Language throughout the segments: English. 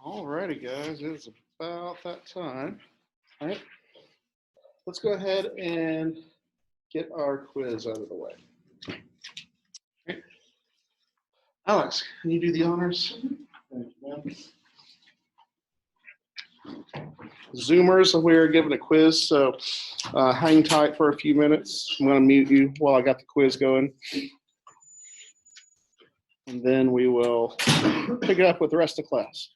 Alrighty, guys, it's about that time. All right, let's go ahead and get our quiz out of the way. Okay. Alex, can you do the honors? Thank you, man. Zoomers, we're giving a quiz, so hang tight for a few minutes. I'm going to mute you while I got the quiz going. And then we will pick it up with the rest of class.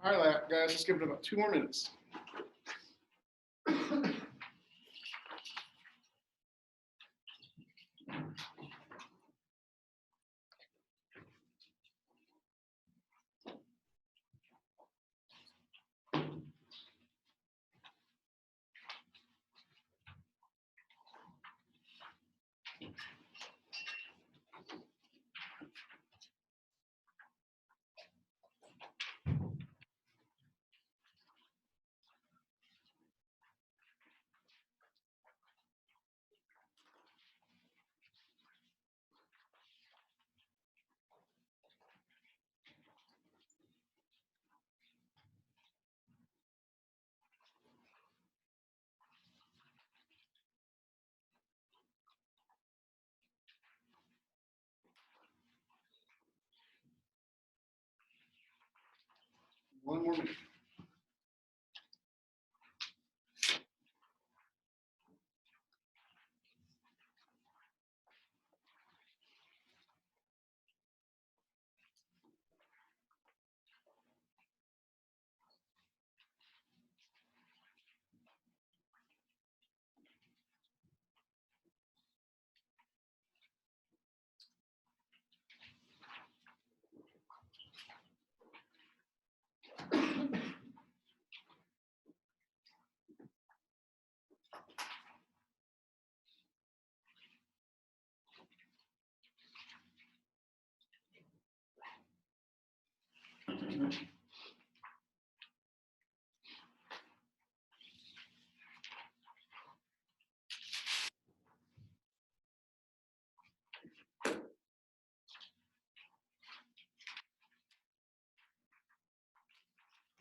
All right, guys, let's give it about 2 more minutes. One more minute.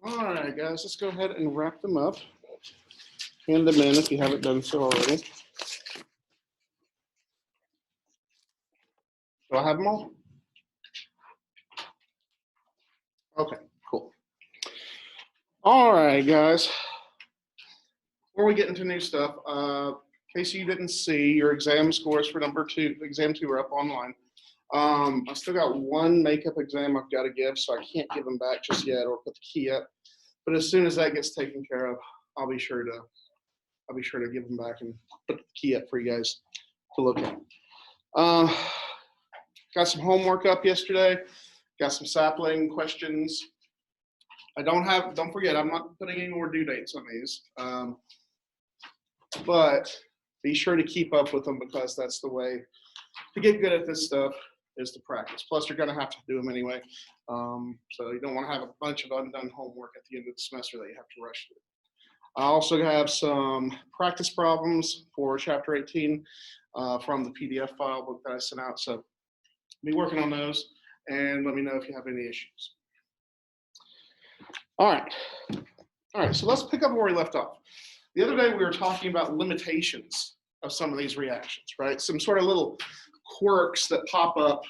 All right, guys, let's go ahead and wrap them up. Hand them in if you haven't done so already. Do I have them all? Okay, cool. All right, guys. Before we get into new stuff, in case you didn't see, your exam scores for exam 2 are up online. I still got 1 makeup exam I've got to give, so I can't give them back just yet or put the key up. But as soon as that gets taken care of, I'll be sure to give them back and put the key up for you guys to look at. Got some homework up yesterday. Got some sapling questions. Don't forget, I'm not putting any more due dates on these. But be sure to keep up with them because that's the way to get good at this stuff is to practice. Plus, you're going to have to do them anyway. So you don't want to have a bunch of undone homework at the end of the semester that you have to rush through. I also have some practice problems for chapter 18 from the PDF file book that I sent out. So be working on those and let me know if you have any issues. All right, so let's pick up where we left off. The other day we were talking about limitations of some of these reactions, right? Some sort of little quirks that pop up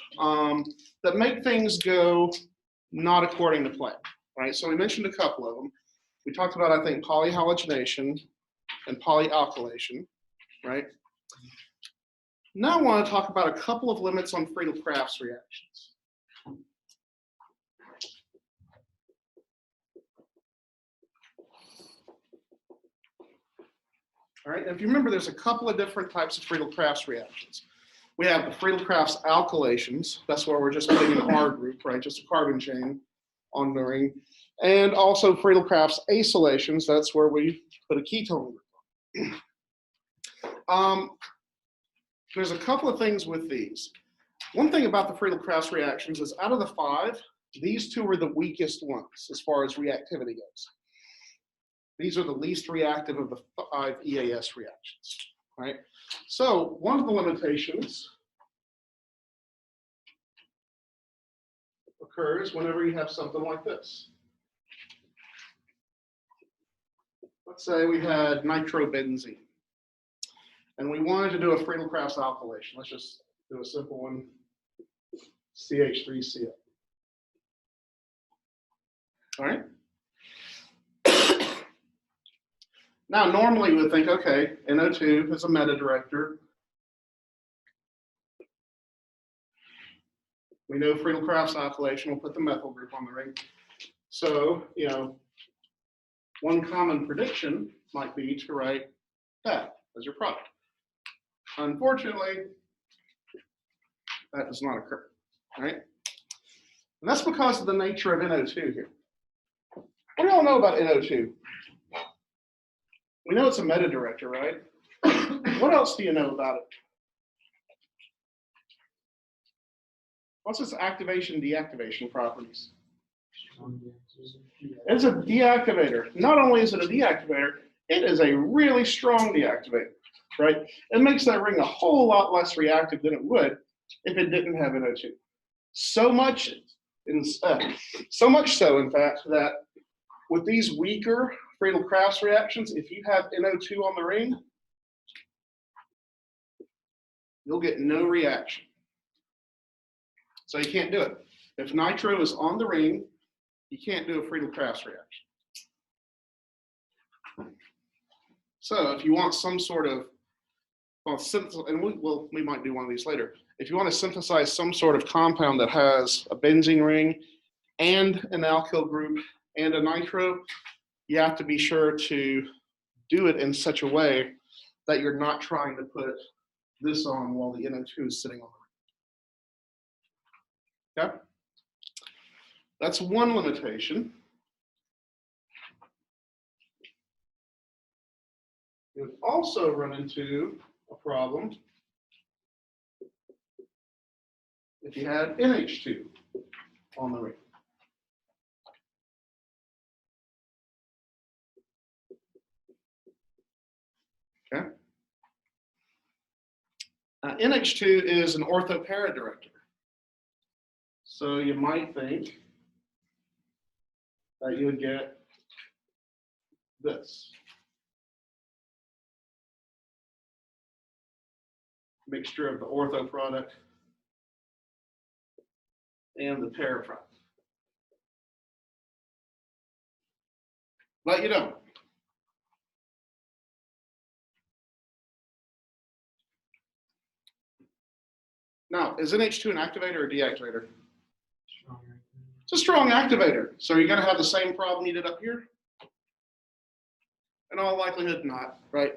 that make things go not according to plan, right? So we mentioned a couple of them. We talked about, I think, polyhalogenation and polyalkylation, right? Now I want to talk about a couple of limits on Friedel-Crafts reactions. All right, and if you remember, there's a couple of different types of Friedel-Crafts reactions. We have the Friedel-Crafts alkylations. That's where we're just putting an R group, right? Just a carbon chain on the ring. And also Friedel-Crafts acylations. That's where we put a ketone group on. There's a couple of things with these. One thing about the Friedel-Crafts reactions is out of the 5, these 2 are the weakest ones as far as reactivity goes. These are the least reactive of the 5 EAS reactions, right? So one of the limitations occurs whenever you have something like this. Let's say we had nitrobenzene, and we wanted to do a Friedel-Crafts alkylation. Let's just do a simple one, CH3Cl. All right? Now, normally we would think, okay, NO2 is a meta director. We know Friedel-Crafts alkylation will put the methyl group on the ring. So, you know, one common prediction might be to write that as your product. Unfortunately, that does not occur, right? And that's because of the nature of NO2 here. What do y'all know about NO2? We know it's a meta director, right? What else do you know about it? What's its activation deactivation properties? It's a deactivator. Not only is it a deactivator, it is a really strong deactivator, right? It makes that ring a whole lot less reactive than it would if it didn't have NO2. So much so, in fact, that with these weaker Friedel-Crafts reactions, if you have NO2 on the ring, you'll get no reaction. So you can't do it. If nitro is on the ring, you can't do a Friedel-Crafts reaction. So if you want some sort of, well, and we might do one of these later. If you want to synthesize some sort of compound that has a benzene ring and an alkyl group and a nitro, you have to be sure to do it in such a way that you're not trying to put this on while the NO2 is sitting on the ring. Okay? That's one limitation. You would also run into a problem if you had NH2 on the ring. Okay. NH2 is an orthopara director. So you might think that you would get this. Mixture of the ortho product and the para product. But you don't. Now, is NH2 an activator or deactivator? It's a strong activator. So you're going to have the same problem you did up here? In all likelihood, not, right?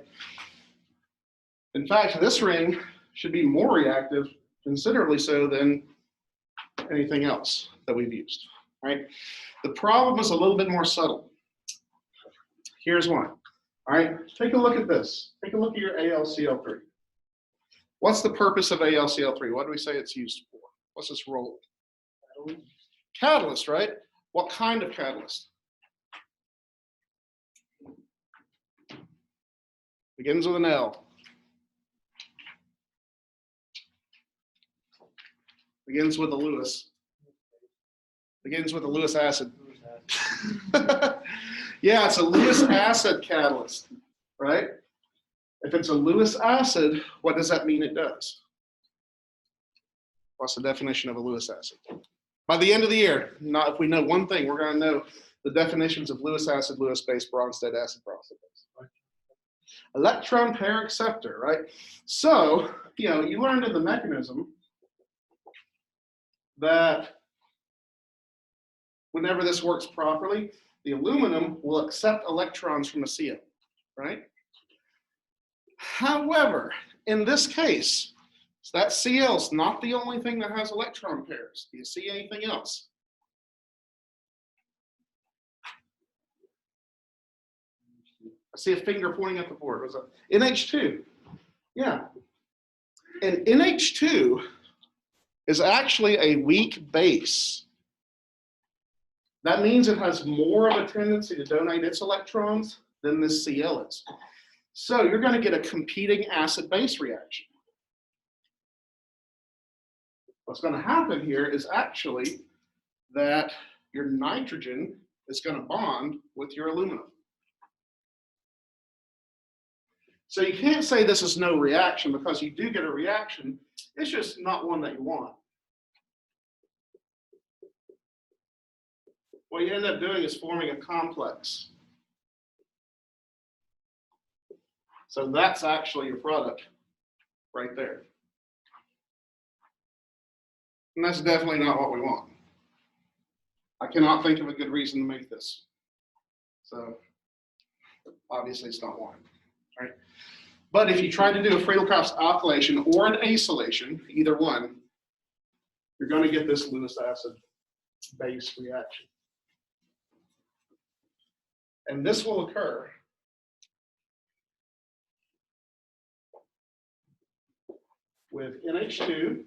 In fact, this ring should be more reactive, considerably so, than anything else that we've used, right? The problem is a little bit more subtle. Here's one, all right? Take a look at this. Take a look at your AlCl3. What's the purpose of AlCl3? What do we say it's used for? What's its role? Catalyst, right? What kind of catalyst? Begins with an L. Begins with a Lewis. Begins with a Lewis acid. Yeah, it's a Lewis acid catalyst, right? If it's a Lewis acid, what does that mean it does? What's the definition of a Lewis acid? By the end of the year, not if we know one thing, we're going to know the definitions of Lewis acid, Lewis base, Bronsted acid, Bronsted base. Electron pair acceptor, right? So, you know, you learned in the mechanism that whenever this works properly, the aluminum will accept electrons from a Cl, right? However, in this case, that Cl is not the only thing that has electron pairs. Do you see anything else? I see a finger pointing at the board. What's that? NH2. Yeah. And NH2 is actually a weak base. That means it has more of a tendency to donate its electrons than this Cl is. So you're going to get a competing acid-base reaction. What's going to happen here is actually that your nitrogen is going to bond with your aluminum. So you can't say this is no reaction because you do get a reaction. It's just not one that you want. What you end up doing is forming a complex. So that's actually your product right there. And that's definitely not what we want. I cannot think of a good reason to make this. So obviously it's not one, right? But if you try to do a Friedel-Crafts alkylation or an acylation, either one, you're going to get this Lewis acid base reaction. And this will occur with NH2,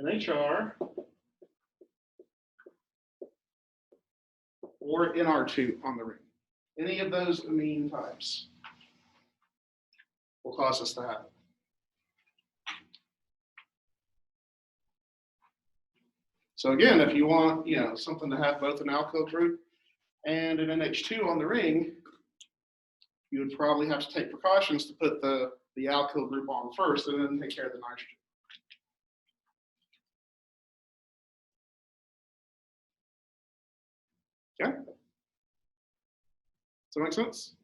NHR, or NR2 on the ring. Any of those amine types will cause this to happen. So again, if you want, something to have both an alkyl group and an NH2 on the ring, you would probably have to take precautions to put the alkyl group on first and then take care of the nitrogen. Okay? Does that make sense?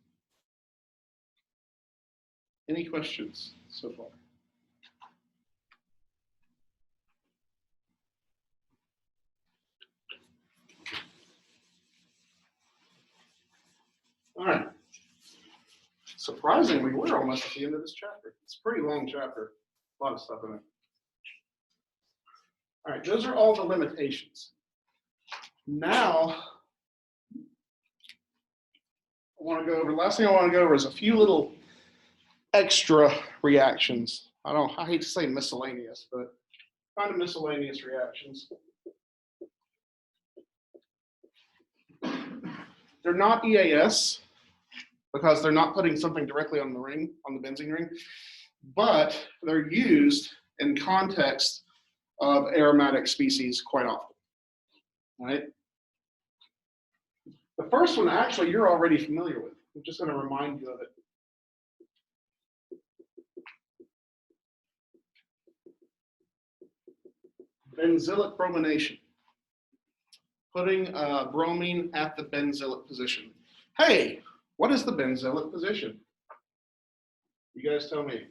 Any questions so far? All right. Surprisingly, we're almost at the end of this chapter. It's a pretty long chapter, a lot of stuff in it. All right, those are all the limitations. Now, last thing I want to go over is a few little extra reactions. I hate to say miscellaneous, but kind of miscellaneous reactions. They're not EAS because they're not putting something directly on the ring, on the benzene ring, but they're used in context of aromatic species quite often, right? The first one, actually, you're already familiar with. I'm just going to remind you of it. Benzylic bromination. Putting bromine at the benzylic position. Hey, what is the benzylic position? You guys tell me.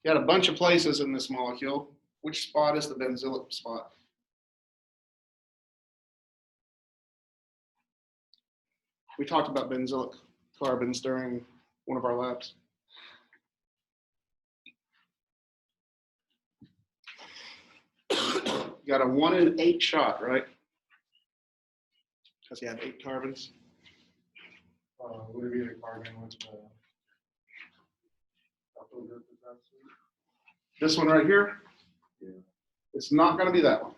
You got a bunch of places in this molecule. Which spot is the benzylic spot? We talked about benzylic carbons during one of our labs. You got a 1 in 8 shot, right? Because you have 8 carbons. Would it be the carbon with the This one right here? Yeah. It's not going to be that one.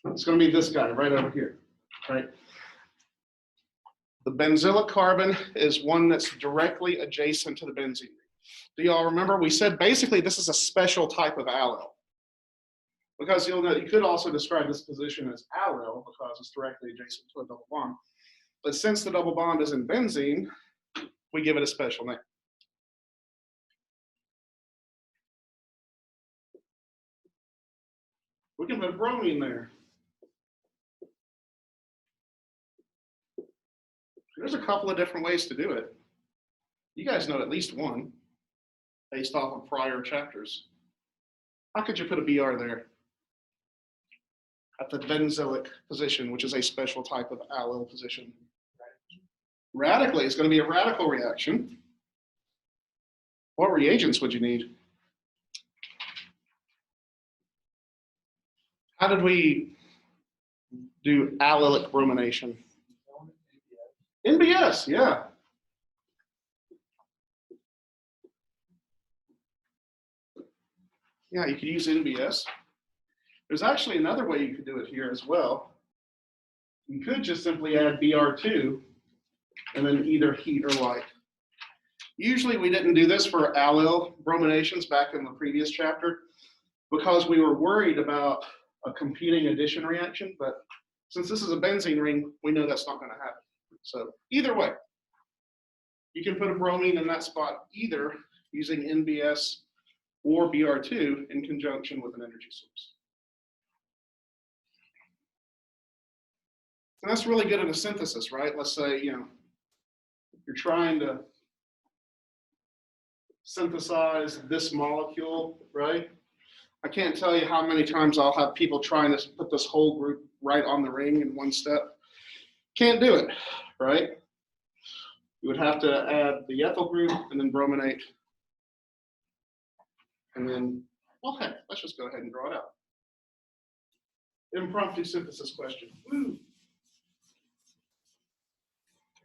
It's going to be this guy right over here, right? The benzylic carbon is one that's directly adjacent to the benzene. Do y'all remember we said basically this is a special type of allele? Because you'll know you could also describe this position as allele because it's directly adjacent to a double bond. But since the double bond is in benzene, we give it a special name. We can put bromine there. There's a couple of different ways to do it. You guys know at least one based off of prior chapters. How could you put a Br there? At the benzylic position, which is a special type of allyl position. Radically, it's going to be a radical reaction. What reagents would you need? How did we do allylic bromination? NBS, yeah. Yeah, you could use NBS. There's actually another way you could do it here as well. You could just simply add Br2 and then either heat or light. Usually we didn't do this for allyl brominations back in the previous chapter because we were worried about a competing addition reaction, but since this is a benzene ring, we know that's not going to happen. So either way, you can put a bromine in that spot either using NBS or Br2 in conjunction with an energy source. And that's really good in a synthesis, right? Let's say, you're trying to synthesize this molecule, right? I can't tell you how many times I'll have people trying to put this whole group right on the ring in one step. Can't do it, right? You would have to add the ethyl group and then brominate. And then, well, heck, let's just go ahead and draw it out. Impromptu synthesis question. Woo.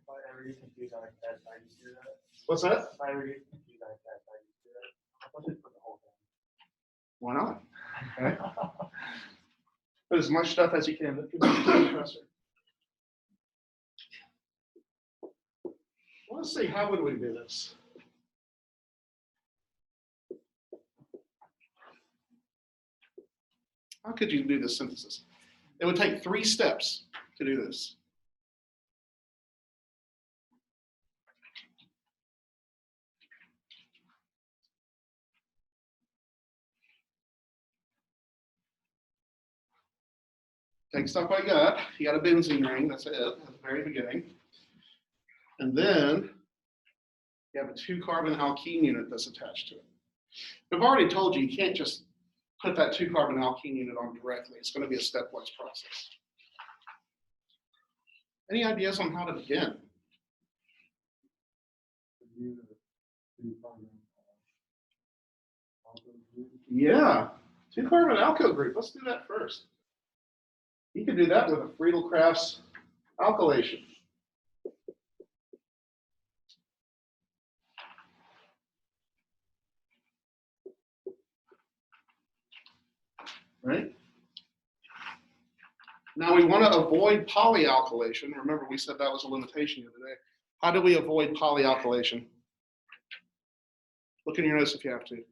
If I ever get confused on a test, I just do that. What's that? If I ever get confused on a test, I just do that. I'll just put the whole thing. Why not? Okay. Put as much stuff as you can. That could be the compressor. Well, let's see, how would we do this? How could you do this synthesis? It would take 3 steps to do this. Take stuff like that. You got a benzene ring, that's it, at the very beginning. And then you have a 2-carbon alkene unit that's attached to it. I've already told you, you can't just put that 2-carbon alkene unit on directly. It's going to be a stepwise process. Any ideas on how to begin? Yeah, 2-carbon alkyl group. Let's do that first. You can do that with a Friedel-Crafts alkylation. Right? Now we want to avoid polyalkylation. Remember, we said that was a limitation the other day. How do we avoid polyalkylation? Look in your notes if you have to.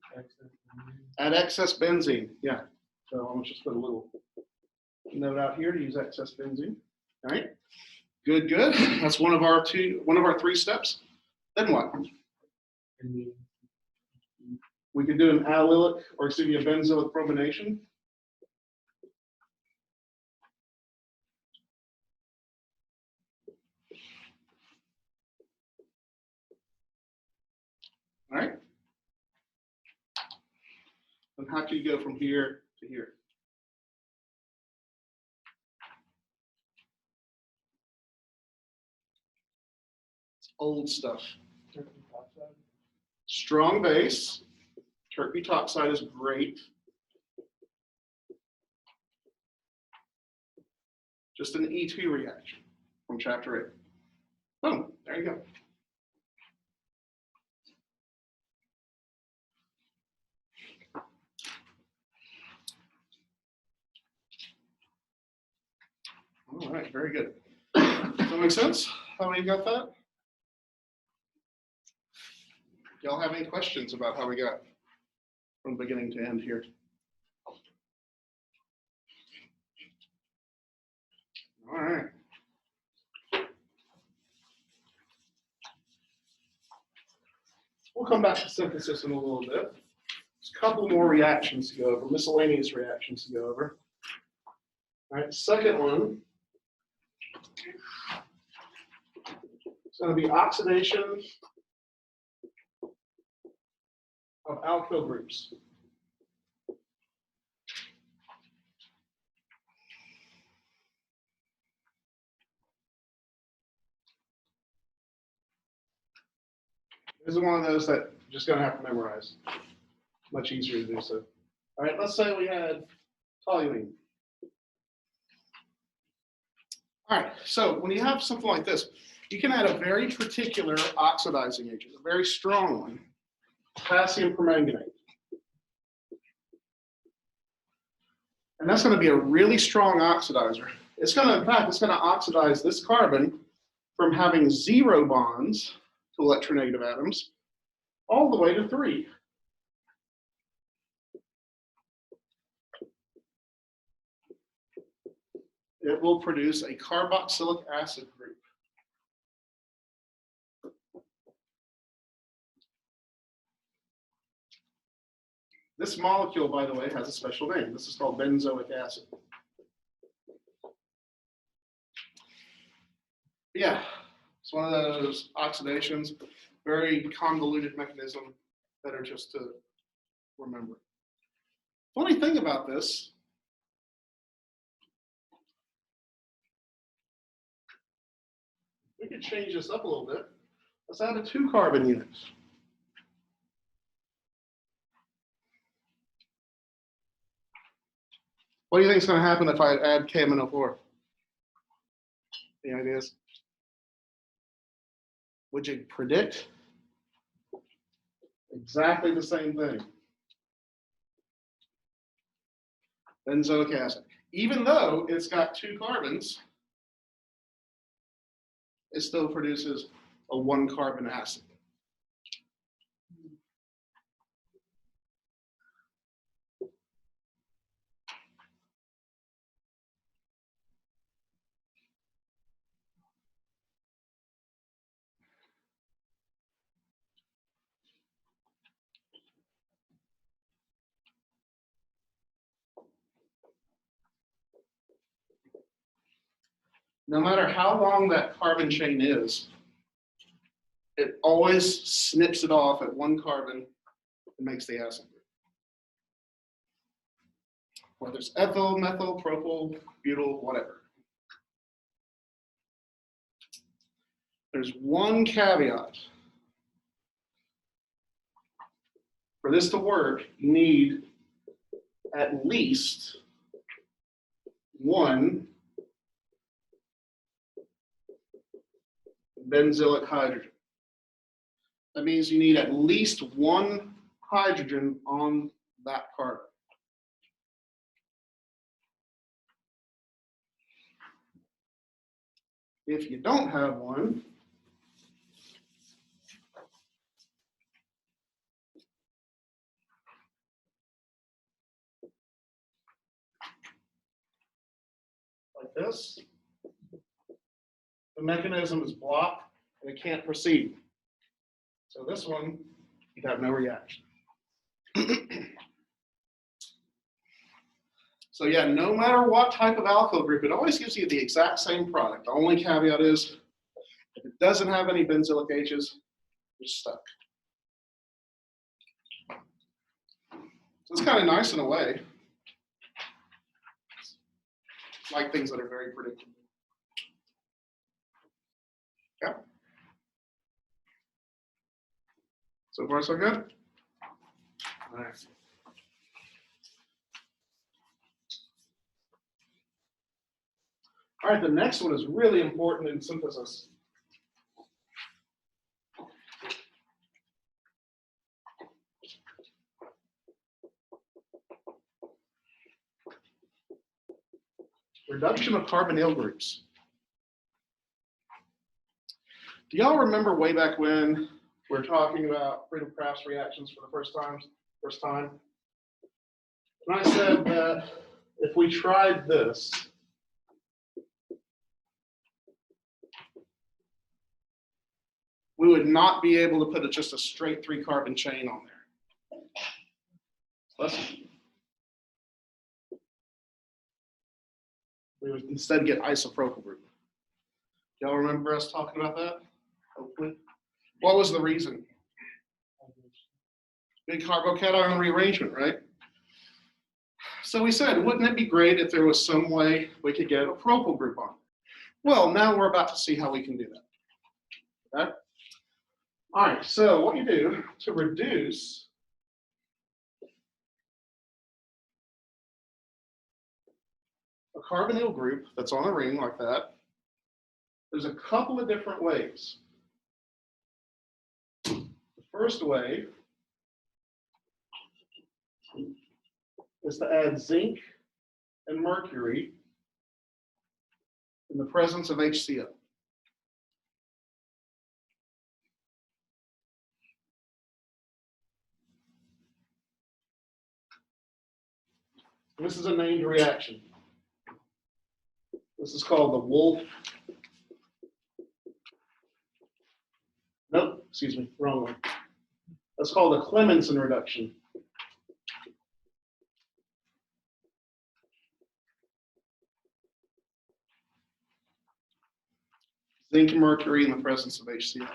Add excess benzene. Yeah. So I'm just put a little note out here to use excess benzene. All right. Good, good. That's one of our 3 steps. Then what? We could do an allylic, or excuse me, a benzoic bromination. All right. And how do you go from here to here? It's old stuff. Strong base. Turkey-toxide is great. Just an E2 reaction from chapter 8. Boom, there you go. All right, very good. Does that make sense? How many got that? Y'all have any questions about how we got from beginning to end here? All right. We'll come back to synthesis in a little bit. There's a couple more reactions to go over, miscellaneous reactions to go over. All right, second one is going to be oxidation of alkyl groups. This is one of those that you're just going to have to memorize. Much easier to do so. All right, let's say we had toluene. All right, so when you have something like this, you can add a very particular oxidizing agent, a very strong one, potassium permanganate. And that's going to be a really strong oxidizer. It's going to, in fact, it's going to oxidize this carbon from having 0 bonds to electronegative atoms all the way to 3. It will produce a carboxylic acid group. This molecule, by the way, has a special name. This is called benzoic acid. Yeah, it's one of those oxidations, very convoluted mechanism, better just to remember. Funny thing about this, we could change this up a little bit. Let's add a 2 carbon unit. What do you think is going to happen if I add KMNO4? Any ideas? Would you predict? Exactly the same thing. Benzoic acid. Even though it's got 2 carbons, it still produces a 1 carbon acid. No matter how long that carbon chain is, it always snips it off at 1 carbon and makes the acid group. Whether it's ethyl, methyl, propyl, butyl, whatever. There's one caveat. For this to work, you need at least 1 benzylic hydrogen. That means you need at least 1 hydrogen on that carbon. If you don't have one, like this, the mechanism is blocked and it can't proceed. So this one, you'd have no reaction. So yeah, no matter what type of alkyl group, it always gives you the exact same product. The only caveat is, if it doesn't have any benzylic H's, you're stuck. So it's kind of nice in a way. I like things that are very predictable. Yeah. So far, so good? All right. All right, the next one is really important in synthesis. Reduction of carbonyl groups. Do y'all remember way back when we were talking about Friedel-Crafts reactions for the first time? And I said that if we tried this, we would not be able to put just a straight 3 carbon chain on there. Listen. We would instead get isopropyl group. Y'all remember us talking about that? Hopefully. What was the reason? Big carbocation rearrangement, right? So we said, wouldn't it be great if there was some way we could get a propyl group on? Well, now we're about to see how we can do that. Okay? All right, so what you do to reduce a carbonyl group that's on a ring like that, there's a couple of different ways. The first way is to add zinc and mercury in the presence of HCl. This is a named reaction. This is called the Wolff. Nope, excuse me, wrong one. That's called the Clemmensen reduction. zinc and mercury in the presence of HCl.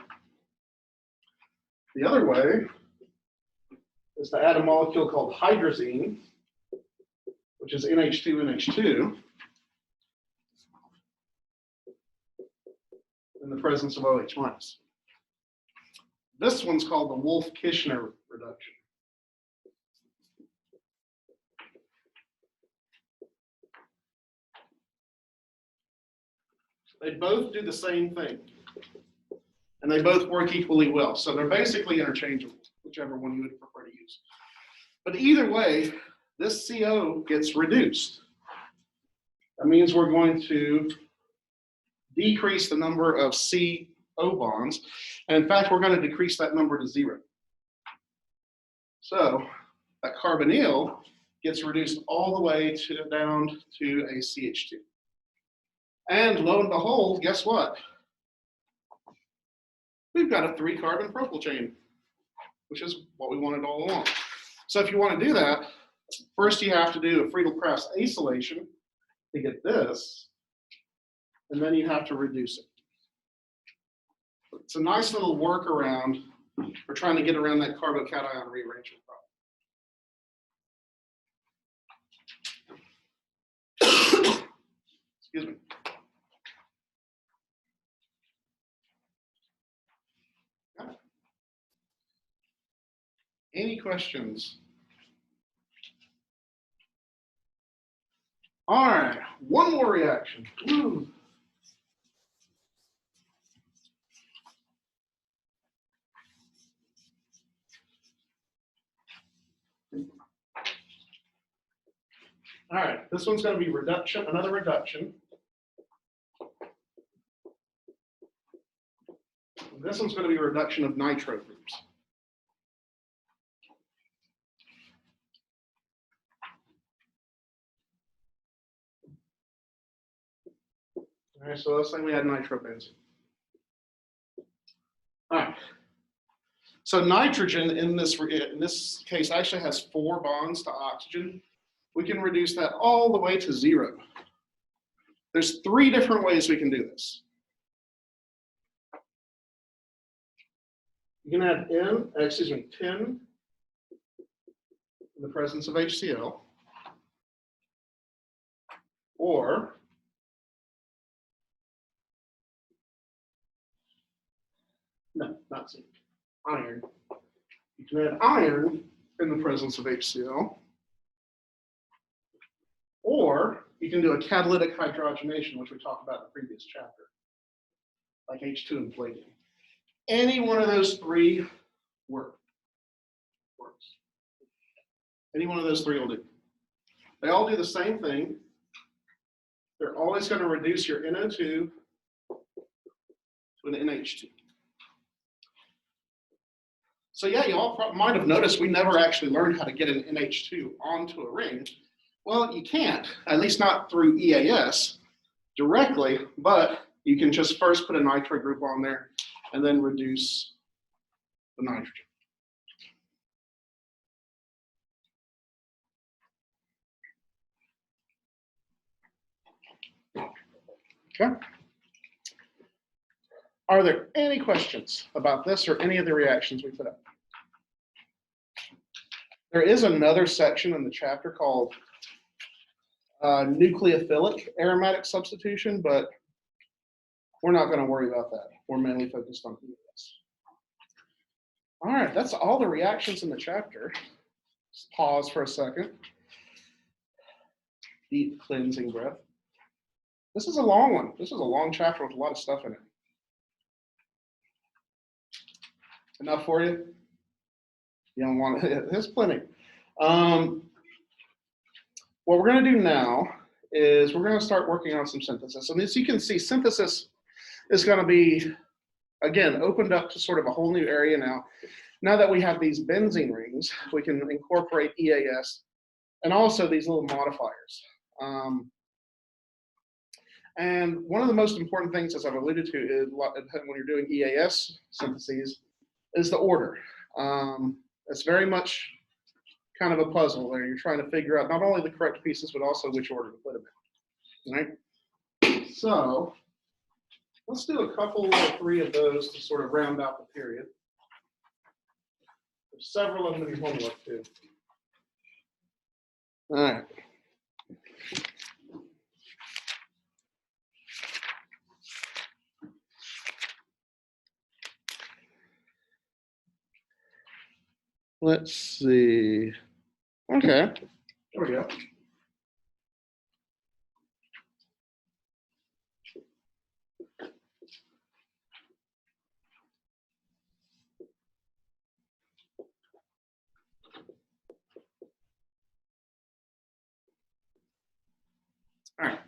The other way is to add a molecule called hydrazine, which is NH2NH2, in the presence of OH minus. This one's called the Wolff-Kishner reduction. They both do the same thing, and they both work equally well. So they're basically interchangeable, whichever one you would prefer to use. But either way, this CO gets reduced. That means we're going to decrease the number of CO bonds. And in fact, we're going to decrease that number to 0. So that carbonyl gets reduced all the way down to a CH2. And lo and behold, guess what? We've got a 3-carbon propyl chain, which is what we wanted all along. So if you want to do that, first you have to do a Friedel-Crafts acylation to get this, and then you have to reduce it. It's a nice little workaround for trying to get around that carbocation rearrangement problem. Excuse me. Any questions? All right, one more reaction. Woo. All right, this one's going to be reduction, another reduction. This one's going to be a reduction of nitro groups. All right, so let's say we had nitrobenzene. All right. So nitrogen in this case actually has 4 bonds to oxygen. We can reduce that all the way to 0. There's 3 different ways we can do this. You can add 10 in the presence of HCl, or no, not zinc, iron. You can add iron in the presence of HCl, or you can do a catalytic hydrogenation, which we talked about in the previous chapter, like H2 and palladium. Any one of those 3 works. Any one of those 3 will do. They all do the same thing. They're always going to reduce your NO2 to an NH2. So yeah, you all might have noticed we never actually learned how to get an NH2 onto a ring. Well, you can't, at least not through EAS directly, but you can just first put a nitro group on there and then reduce the nitrogen. Okay. Are there any questions about this or any of the reactions we put up? There is another section in the chapter called nucleophilic aromatic substitution, but we're not going to worry about that. We're mainly focused on EAS. All right, that's all the reactions in the chapter. Just pause for a second. Deep cleansing breath. This is a long one. This is a long chapter with a lot of stuff in it. Enough for you? You don't want it? There's plenty. What we're going to do now is we're going to start working on some synthesis. And as you can see, synthesis is going to be, again, opened up to sort of a whole new area now. Now that we have these benzene rings, we can incorporate EAS and also these little modifiers. And one of the most important things, as I've alluded to, is when you're doing EAS syntheses, is the order. It's very much kind of a puzzle there. You're trying to figure out not only the correct pieces, but also which order to put them in, right? So Let's do a couple or three of those to sort of round out the period. There's several of them in your homework too. All right. Let's see. Okay, there we go. All right.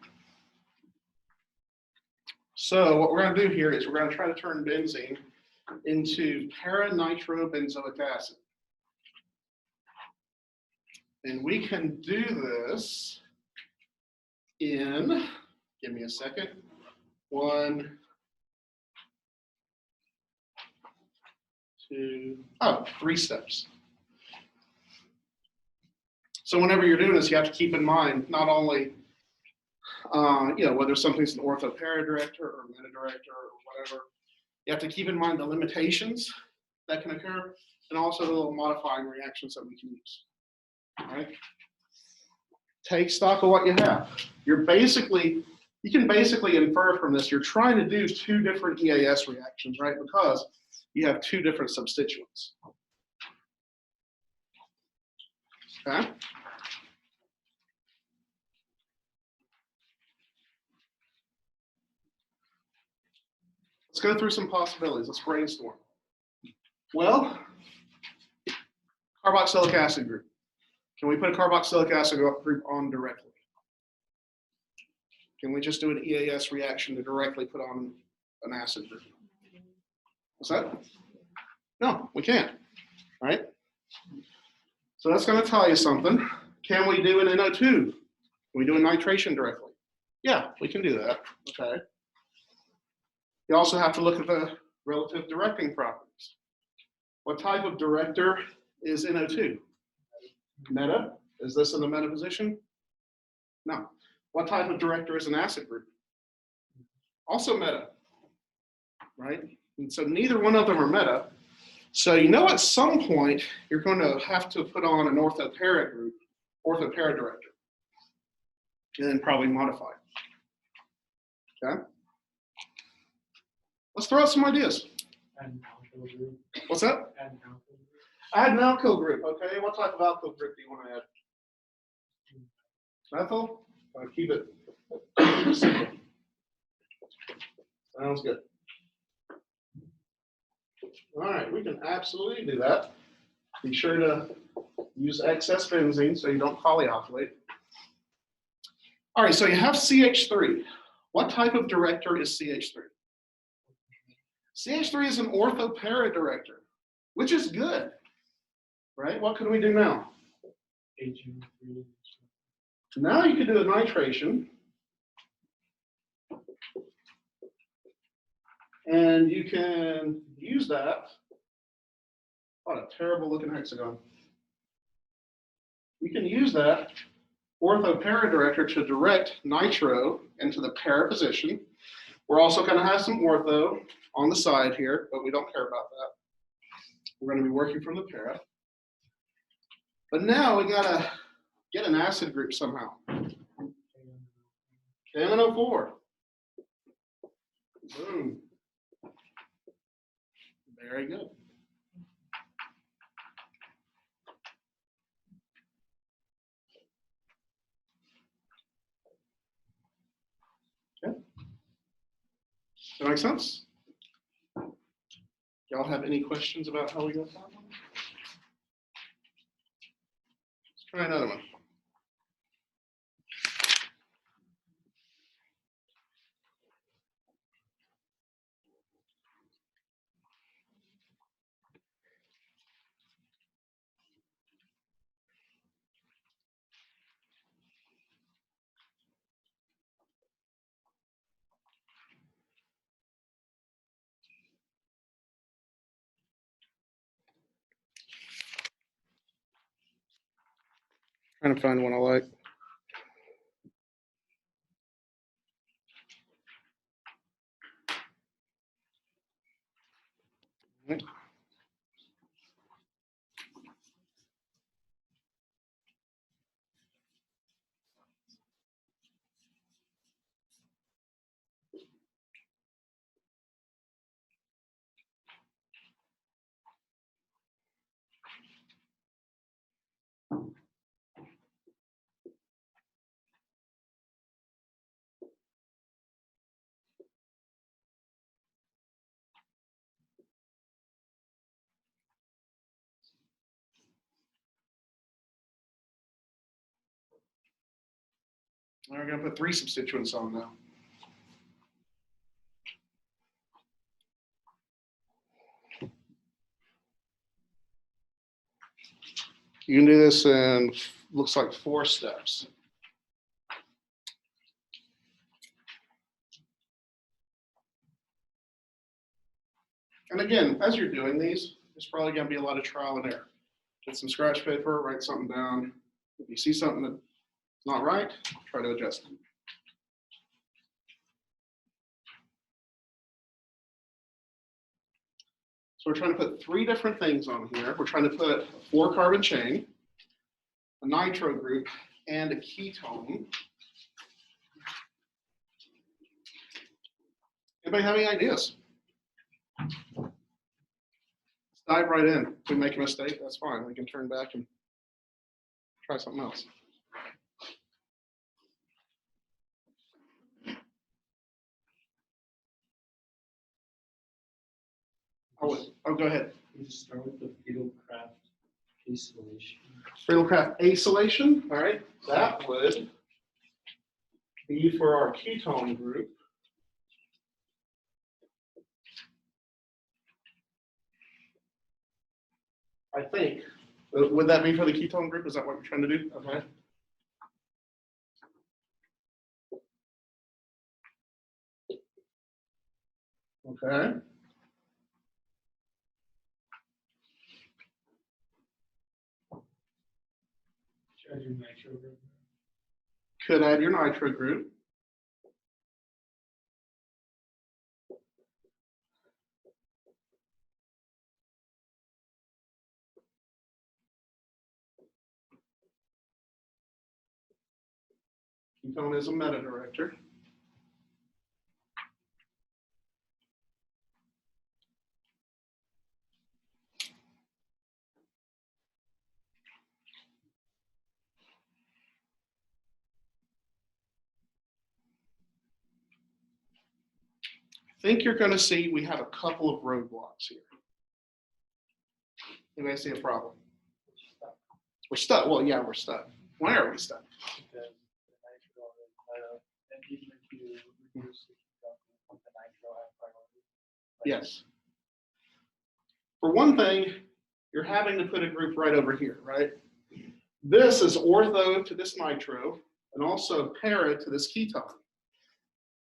So what we're going to do here is we're going to try to turn benzene into para-nitrobenzoic acid. And we can do this in, give me a second, 1, 2, 3 steps. So whenever you're doing this, you have to keep in mind not only whether something's an ortho-para-director or meta-director or whatever, you have to keep in mind the limitations that can occur and also the little modifying reactions that we can use. All right. Take stock of what you have. You can basically infer from this, you're trying to do 2 different EAS reactions, right? Because you have 2 different substituents. Okay. Let's go through some possibilities. Let's brainstorm. Well, carboxylic acid group. Can we put a carboxylic acid group on directly? Can we just do an EAS reaction to directly put on an acid group? What's that? No, we can't, right? So that's going to tell you something. Can we do an NO2? Can we do a nitration directly? Yeah, we can do that, okay. You also have to look at the relative directing properties. What type of director is NO2? Meta? Is this in the meta position? No. What type of director is an acid group? Also meta, right? And so neither one of them are meta. So you know at some point you're going to have to put on an ortho-para group, ortho-para director, and then probably modify. Okay? Let's throw out some ideas. What's that? Add an alkyl group. Okay, what type of alkyl group do you want to add? Methyl? Keep it simple. Sounds good. All right, we can absolutely do that. Be sure to use excess benzene so you don't polyalkylate. All right, so you have CH3. What type of director is CH3? CH3 is an ortho-para director, which is good, right? What can we do now? Now you can do a nitration. And you can use that. What a terrible looking hexagon. You can use that ortho-para director to direct nitro into the para position. We're also going to have some ortho on the side here, but we don't care about that. We're going to be working from the para. But now we got to get an acid group somehow. KMNO4. Boom. Very good. Okay. Does that make sense? Y'all have any questions about how we got that one? Let's try another one. Trying to find one I like. Now we're going to put 3 substituents on now. You can do this in, looks like 4 steps. And again, as you're doing these, there's probably going to be a lot of trial and error. Get some scratch paper, write something down. If you see something that's not right, try to adjust it. So we're trying to put 3 different things on here. We're trying to put a 4-carbon chain, a nitro group, and a ketone. Anybody have any ideas? Let's dive right in. If we make a mistake, that's fine. We can turn back and try something else. Oh, go ahead. You start with the Friedel-Crafts acylation. Friedel-Crafts acylation, all right. That would be for our ketone group. I think. Would that be for the ketone group? Is that what you're trying to do? Okay. Okay. Should I do nitro group? Could add your nitro group. Ketone is a meta director. I think you're going to see we have a couple of roadblocks here. Anybody see a problem? We're stuck. Well, yeah, we're stuck. Why are we stuck? Because the nitro is and even if you reduce the ketone, the nitro has priority. Yes. For one thing, you're having to put a group right over here, right? This is ortho to this nitro and also para to this ketone.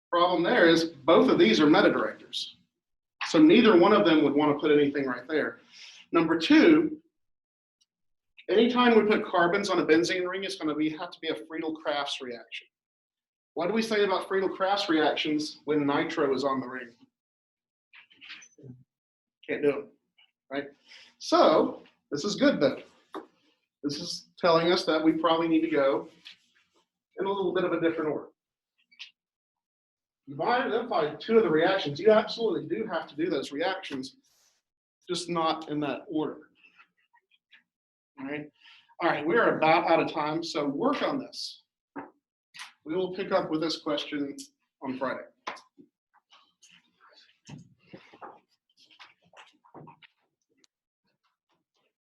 Problem there is both of these are meta directors. So neither one of them would want to put anything right there. Number 2, anytime we put carbons on a benzene ring, it's going to have to be a Friedel-Crafts reaction. What do we say about Friedel-Crafts reactions when nitro is on the ring? Can't do them, right? So this is good then. This is telling us that we probably need to go in a little bit of a different order. You've identified 2 of the reactions. You absolutely do have to do those reactions, just not in that order. All right, we are about out of time, so work on this. We will pick up with this question on Friday.